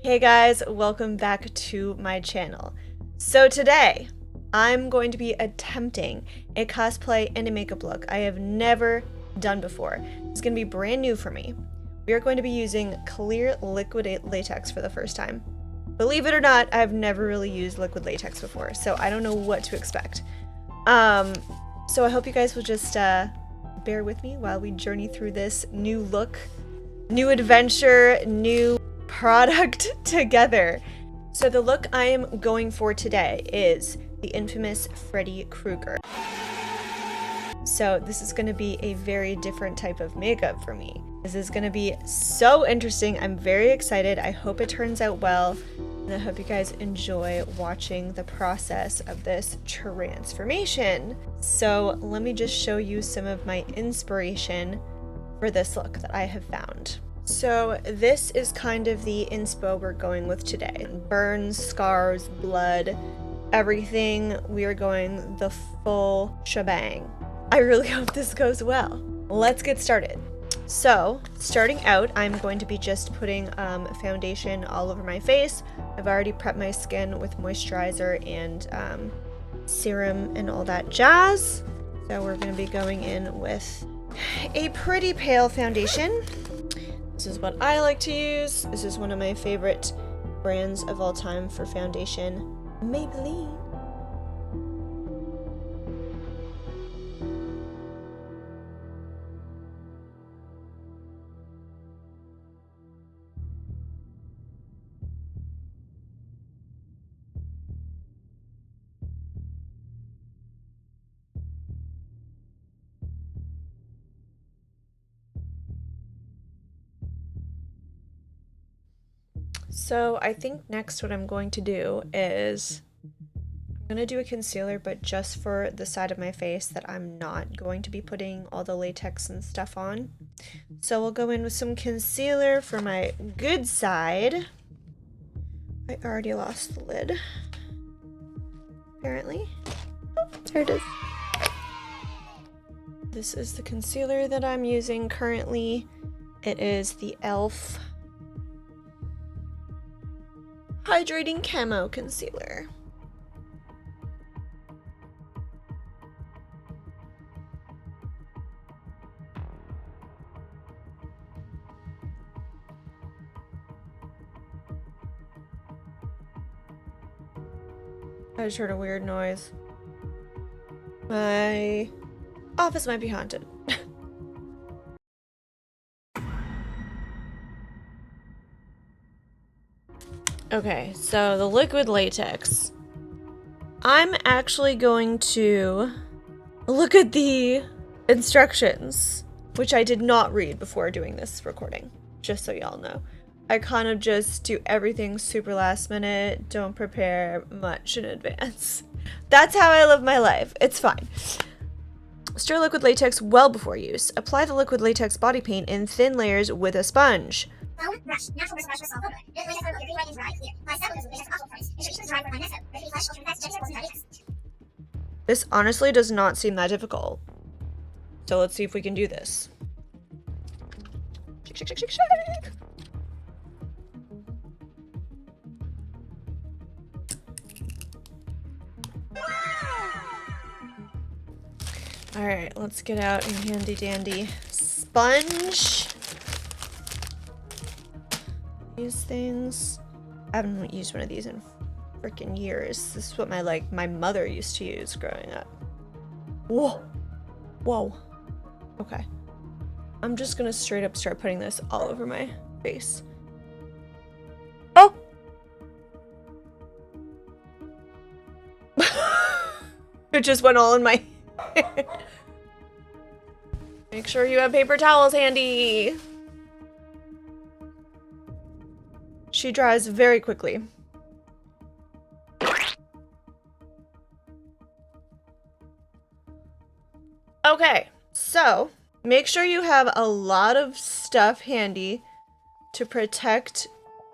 Hey guys, welcome back to my channel. So today, I'm going to be attempting a cosplay and a makeup look I have never done before. It's going to be brand new for me. We are going to be using clear liquid latex for the first time. Believe it or not, I've never really used liquid latex before, so I don't know what to expect. So I hope you guys will just bear with me while we journey through this new look, new adventure, new product together. So the look I am going for today is the infamous Freddy Krueger. So this is going to be a very different type of makeup for me. This is going to be so interesting. I'm very excited. I hope it turns out well, and I hope you guys enjoy watching the process of this transformation. So let me just show you some of my inspiration for this look that I have found. So this is kind of the inspo we're going with today. Burns, scars, blood, everything. We are going the full shebang. I really hope this goes well. Let's get started. So starting out, I'm going to be just putting foundation all over my face. I've already prepped my skin with moisturizer and serum and all that jazz. So we're going to be going in with a pretty pale foundation. This is what I like to use. This is one of my favorite brands of all time for foundation, Maybelline. So I think next what I'm going to do is I'm going to do a concealer, but just for the side of my face that I'm not going to be putting all the latex and stuff on. So we'll go in with some concealer for my good side. I already lost the lid, apparently. Oh, there it is. This is the concealer that I'm using currently. It is the e.l.f. Hydrating Camo Concealer. I just heard a weird noise. My office might be haunted. Okay, so the liquid latex. I'm actually going to look at the instructions, which I did not read before doing this recording, just so y'all know. I kind of just do everything super last minute, don't prepare much in advance. That's how I live my life. It's fine. Stir liquid latex well before use. Apply the liquid latex body paint in thin layers with a sponge. This honestly does not seem that difficult. So let's see if we can do this. Shake, shake, shake, shake, shake. All right, let's get out a handy dandy sponge. These things, I haven't used one of these in freaking years. This is what my mother used to use growing up. Whoa, whoa. Okay, I'm just gonna straight up start putting this all over my face. Oh. It just went all in my hair. Make sure you have paper towels handy. She dries very quickly. Okay, so make sure you have a lot of stuff handy to protect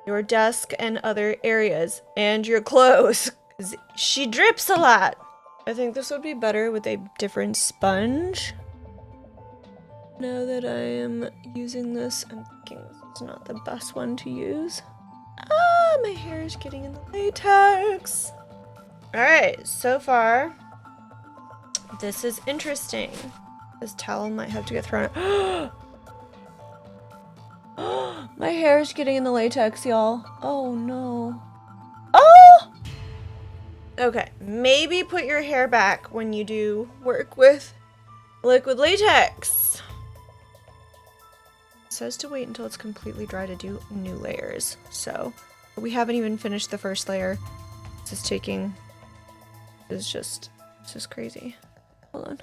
your desk and other areas and your clothes, 'cause she drips a lot. I think this would be better with a different sponge. Now that I am using this, I'm thinking this is not the best one to use. my hair is getting in the latex. Alright, so far, this is interesting. This towel might have to get thrown out. My hair is getting in the latex, y'all. Oh no. Oh! Okay, maybe put your hair back when you do work with liquid latex. It says to wait until it's completely dry to do new layers. So, we haven't even finished the first layer. This is just crazy. Hold on.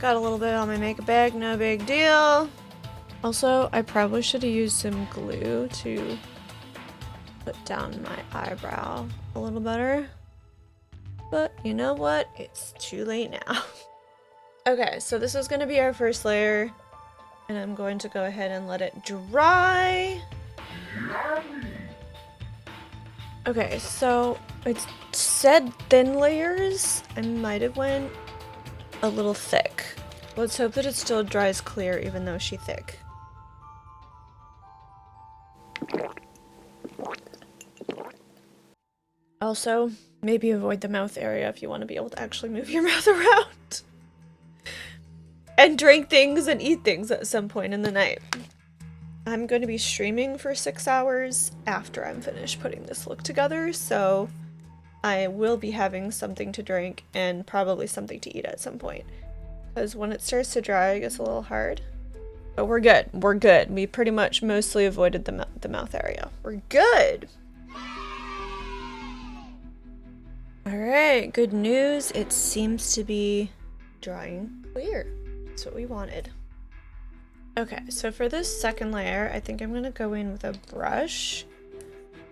Got a little bit on my makeup bag, no big deal. Also, I probably should have used some glue to put down my eyebrow a little better. But you know what? It's too late now. Okay, so this is going to be our first layer. And I'm going to go ahead and let it dry. Okay, so it said thin layers. I might have went a little thick. Let's hope that it still dries clear even though she's thick. Also, maybe avoid the mouth area if you want to be able to actually move your mouth around. And drink things and eat things at some point in the night. I'm going to be streaming for 6 hours after I'm finished putting this look together, so I will be having something to drink and probably something to eat at some point. Because when it starts to dry, it gets a little hard. But we're good. We're good. We pretty much mostly avoided the mouth area. We're good. Alright, good news. It seems to be drying clear. That's what we wanted. Okay, so for this second layer, I think I'm going to go in with a brush.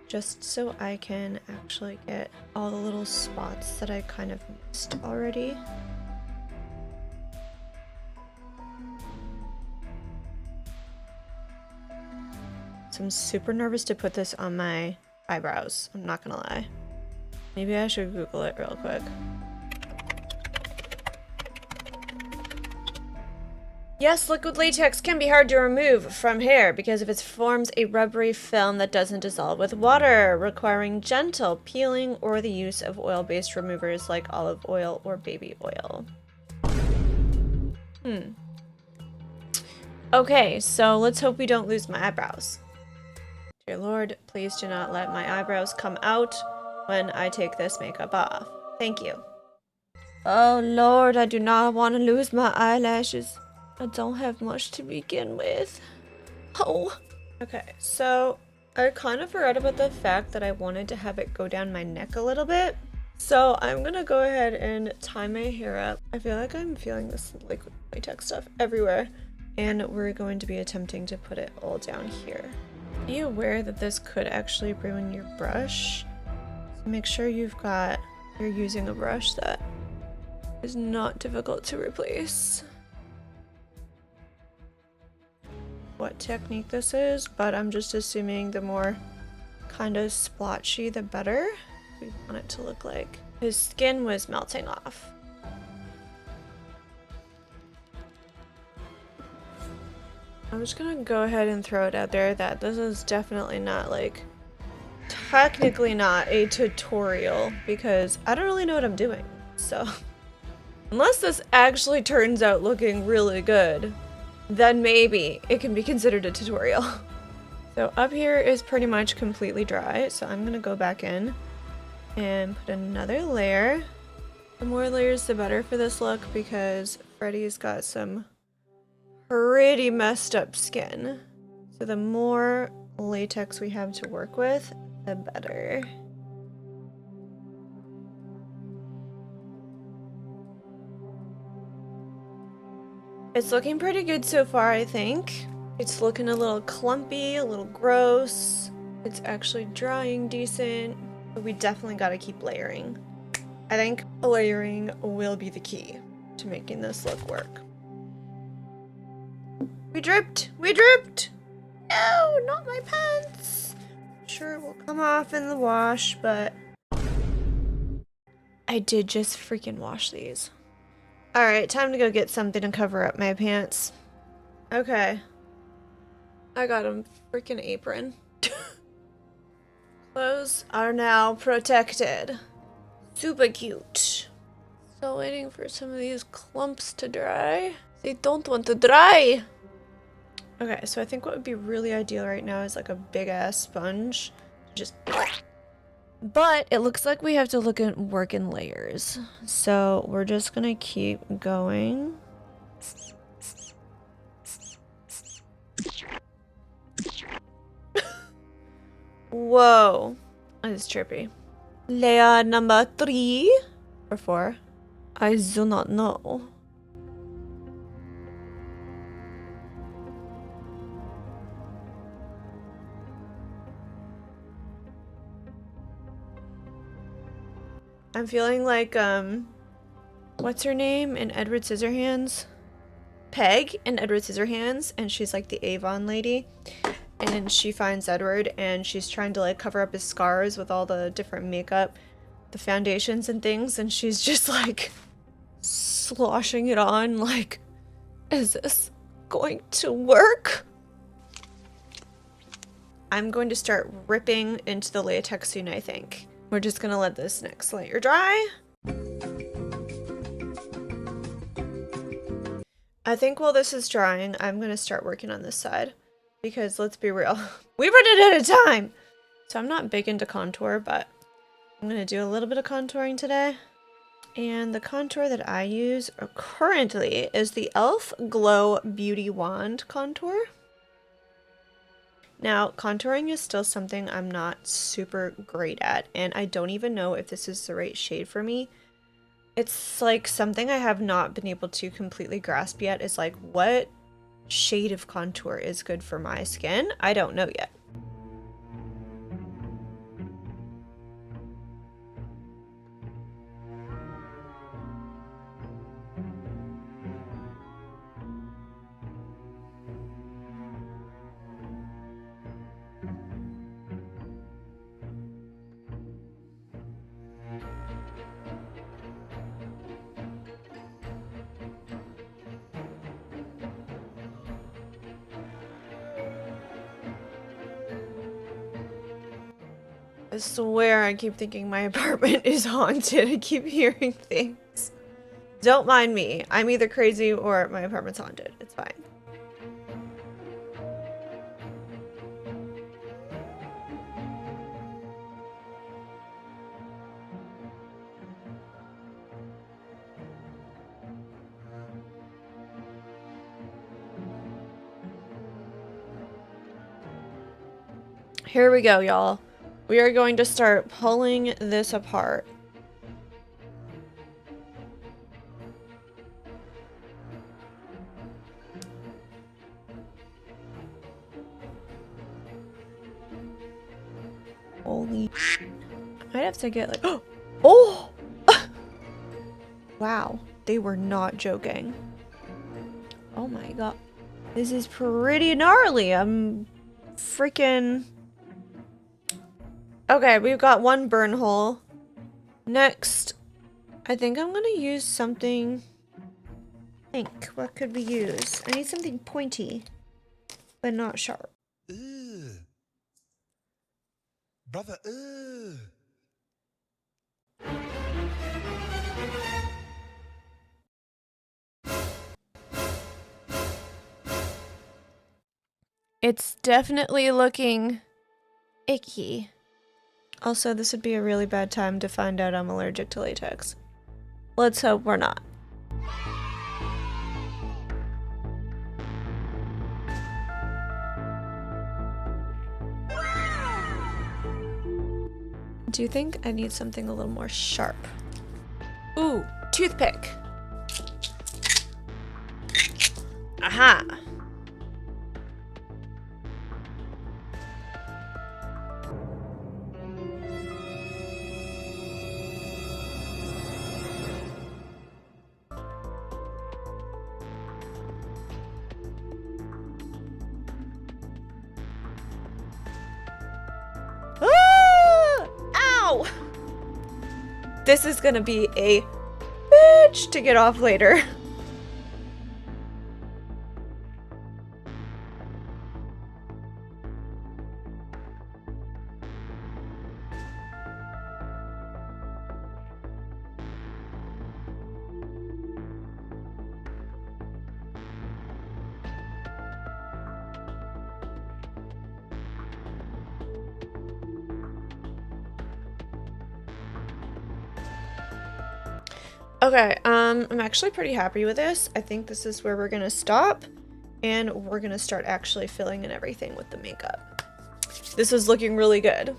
Just so I can actually get all the little spots that I kind of missed already. So I'm super nervous to put this on my eyebrows. I'm not gonna lie. Maybe I should Google it real quick. Yes, liquid latex can be hard to remove from hair because it forms a rubbery film that doesn't dissolve with water, requiring gentle peeling or the use of oil-based removers like olive oil or baby oil. Okay, so let's hope we don't lose my eyebrows. Dear Lord, please do not let my eyebrows come out when I take this makeup off. Thank you. Oh Lord, I do not want to lose my eyelashes. I don't have much to begin with. Oh. Okay, so I kind of forgot about the fact that I wanted to have it go down my neck a little bit. So I'm gonna go ahead and tie my hair up. I feel like I'm feeling this liquid latex stuff everywhere. And we're going to be attempting to put it all down here. Be aware that this could actually ruin your brush. So make sure you're using a brush that is not difficult to replace. What technique this is, but I'm just assuming the more kind of splotchy the better. We want it to look like his skin was melting off. I'm just gonna go ahead and throw it out there that this is definitely not technically not a tutorial because I don't really know what I'm doing. So unless this actually turns out looking really good, then maybe it can be considered a tutorial. So up here is pretty much completely dry, so I'm gonna go back in and put another layer. The more layers the better for this look because Freddy's got some pretty messed up skin. So the more latex we have to work with, the better. It's looking pretty good so far, I think. It's looking a little clumpy, a little gross. It's actually drying decent, but we definitely gotta keep layering. I think layering will be the key to making this look work. We dripped! We dripped! No, not my pants! Sure, it will come off in the wash, but I did just freaking wash these. Alright, time to go get something to cover up my pants. Okay. I got a freaking apron. Clothes are now protected. Super cute. Still waiting for some of these clumps to dry. They don't want to dry. Okay, so I think what would be really ideal right now is like a big ass sponge. Just. But it looks like we have to work in layers. So we're just gonna keep going. Whoa. That is trippy. Layer number 3 or 4. I do not know. I'm feeling like, what's her name in Edward Scissorhands? Peg in Edward Scissorhands, and she's like the Avon lady. And she finds Edward, and she's trying to like cover up his scars with all the different makeup, the foundations and things, and she's just like sloshing it on like, is this going to work? I'm going to start ripping into the latex soon, I think. We're just gonna let this next layer dry. I think while this is drying, I'm gonna start working on this side. Because let's be real, we run it at a time! So I'm not big into contour, but I'm gonna do a little bit of contouring today. And the contour that I use currently is the e.l.f. Glow Beauty Wand contour. Now, contouring is still something I'm not super great at, and I don't even know if this is the right shade for me. It's like something I have not been able to completely grasp yet is like, what shade of contour is good for my skin? I don't know yet. I swear I keep thinking my apartment is haunted. I keep hearing things. Don't mind me. I'm either crazy or my apartment's haunted. It's fine. Here we go, y'all. We are going to start pulling this apart. Holy shit. I might have to get like, oh! Wow, they were not joking. Oh my god. This is pretty gnarly. I'm freaking... Okay, we've got one burn hole. Next, I think I'm gonna use something pink. What could we use? I need something pointy, but not sharp. Ugh. Brother, ugh. It's definitely looking icky. Also, this would be a really bad time to find out I'm allergic to latex. Let's hope we're not. Do you think I need something a little more sharp? Ooh, toothpick. Aha. This is gonna be a bitch to get off later. Okay, I'm actually pretty happy with this. I think this is where we're gonna stop, and we're gonna start actually filling in everything with the makeup. This is looking really good.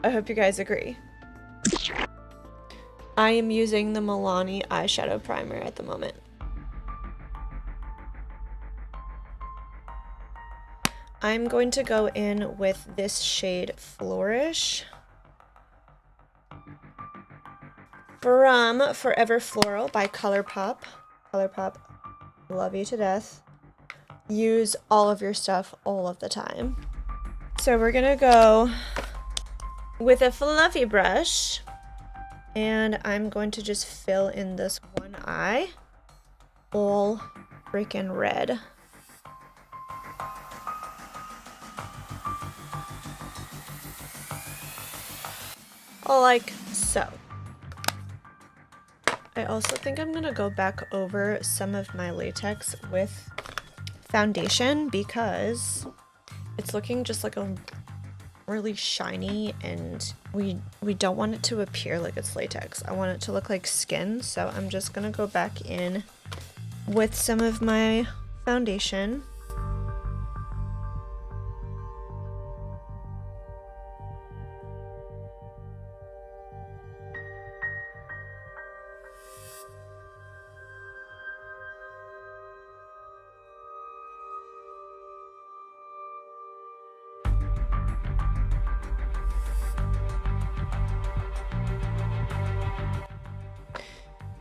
I hope you guys agree. I am using the Milani eyeshadow primer at the moment. I'm going to go in with this shade Flourish from Forever Floral by Colourpop. Colourpop, love you to death. Use all of your stuff all of the time. So we're gonna go with a fluffy brush, and I'm going to just fill in this one eye all freaking red. Like so. I also think I'm gonna go back over some of my latex with foundation because it's looking just like a really shiny, and we don't want it to appear like it's latex. I want it to look like skin, so I'm just gonna go back in with some of my foundation.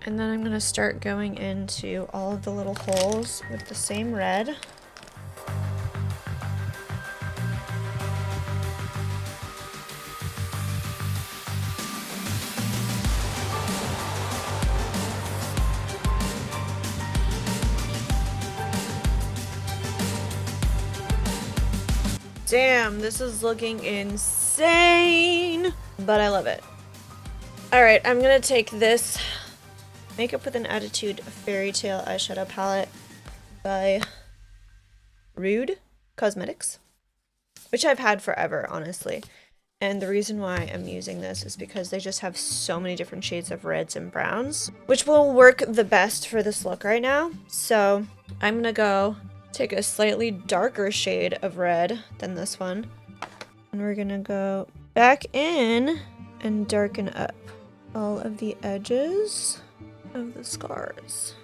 And then I'm going to start going into all of the little holes with the same red. Damn, this is looking insane, but I love it. All right, I'm going to take this Makeup with an Attitude Fairy Tale eyeshadow palette by Ruth Cosmetics, which I've had forever, honestly. And the reason why I'm using this is because they just have so many different shades of reds and browns, which will work the best for this look right now. So I'm gonna go take a slightly darker shade of red than this one, and we're gonna go back in and darken up all of the edges of the scars.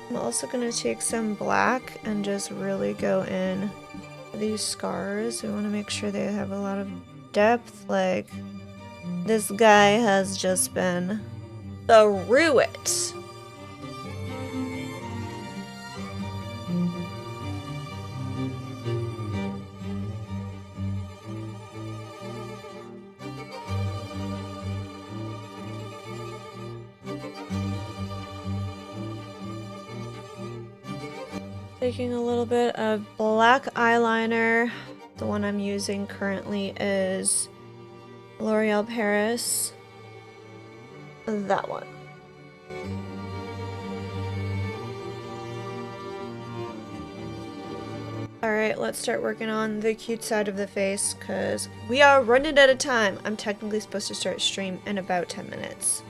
I'm also going to take some black and just really go in these scars. We want to make sure they have a lot of depth. Like, this guy has just been through it. Taking a little bit of black eyeliner. The one I'm using currently is L'Oreal Paris. That one. Alright, let's start working on the cute side of the face because we are running out of time. I'm technically supposed to start stream in about 10 minutes.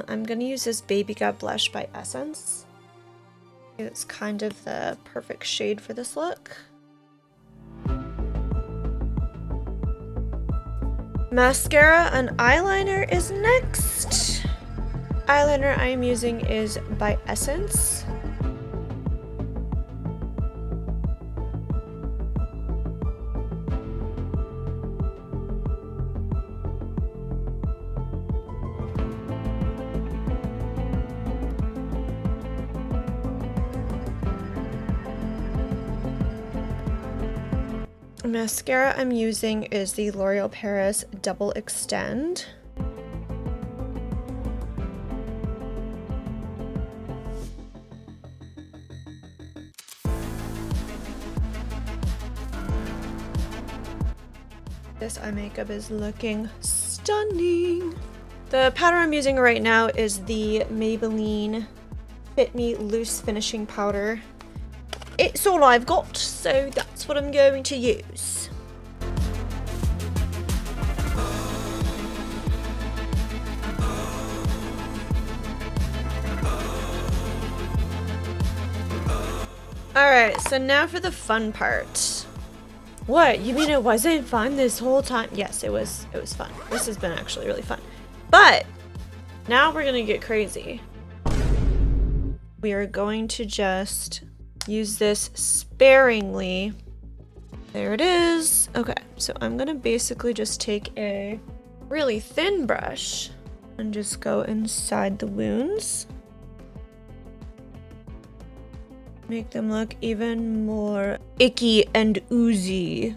I'm gonna use this Baby Got Blush by Essence. It's kind of the perfect shade for this look. Mascara and eyeliner is next. Eyeliner I am using is by Essence. Mascara I'm using is the L'Oreal Paris Double Extend. This eye makeup is looking stunning. The powder I'm using right now is the Maybelline Fit Me Loose Finishing Powder. It's all I've got, so that's what I'm going to use. Alright, so now for the fun part. What? You mean it wasn't fun this whole time? Yes, it was fun. This has been actually really fun. But now we're gonna get crazy. We are going to just use this sparingly. There it is. Okay, so I'm gonna basically just take a really thin brush and just go inside the wounds. Make them look even more icky and oozy.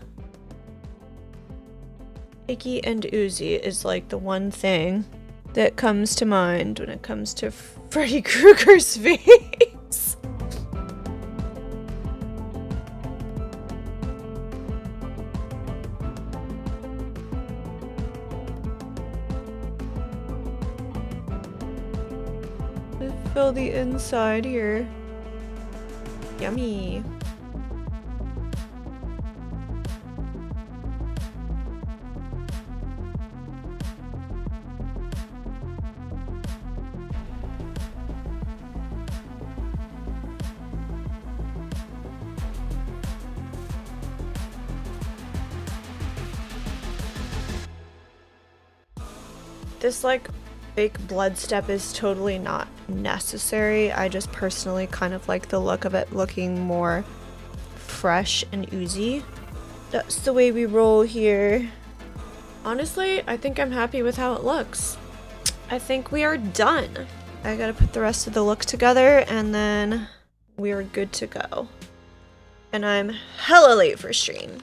Icky and oozy is like the one thing that comes to mind when it comes to Freddy Krueger's face. Fill the inside here. Yummy. This like fake blood step is totally not necessary. I just personally kind of like the look of it looking more fresh and oozy. That's the way we roll here. Honestly, I think I'm happy with how it looks. I think we are done. I gotta put the rest of the look together and then we are good to go. And I'm hella late for stream.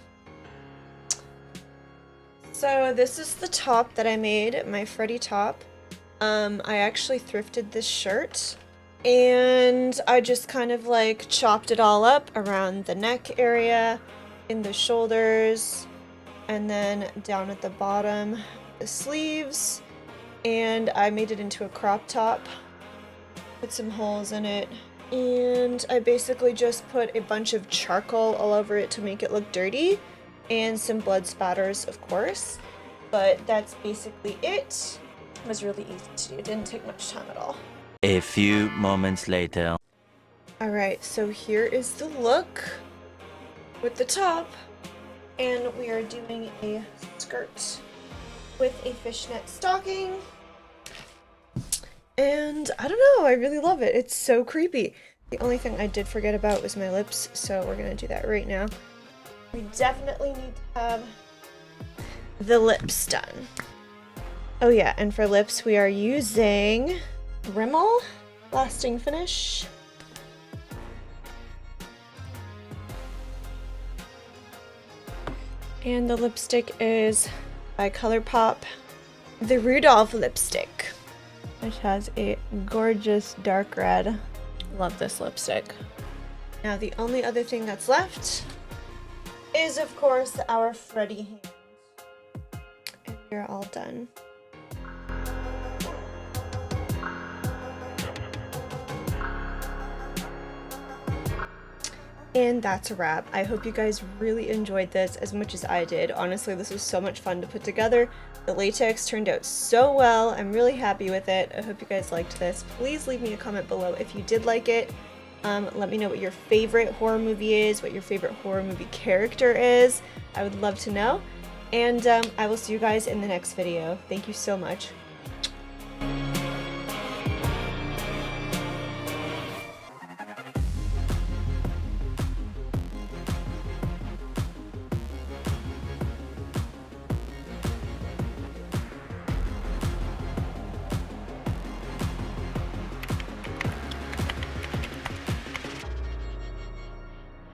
So this is the top that I made, my Freddy top. I actually thrifted this shirt and I just kind of like chopped it all up around the neck area, in the shoulders, and then down at the bottom, the sleeves, and I made it into a crop top, put some holes in it, and I basically just put a bunch of charcoal all over it to make it look dirty, and some blood spatters, of course, but that's basically it. It was really easy to do. It didn't take much time at all. A few moments later. Alright, so here is the look with the top, and we are doing a skirt with a fishnet stocking, and I don't know, I really love it. It's so creepy. The only thing I did forget about was my lips, so we're gonna do that right now. We definitely need to have the lips done. Oh yeah, and for lips we are using Rimmel Lasting Finish. And the lipstick is by Colourpop, the Rudolph lipstick, which has a gorgeous dark red. Love this lipstick. Now the only other thing that's left is of course our Freddy hand. And we're all done. And that's a wrap. I hope you guys really enjoyed this as much as I did. Honestly, this was so much fun to put together. The latex turned out so well. I'm really happy with it. I hope you guys liked this. Please leave me a comment below if you did like it. Let me know what your favorite horror movie is, what your favorite horror movie character is. I would love to know. And I will see you guys in the next video. Thank you so much.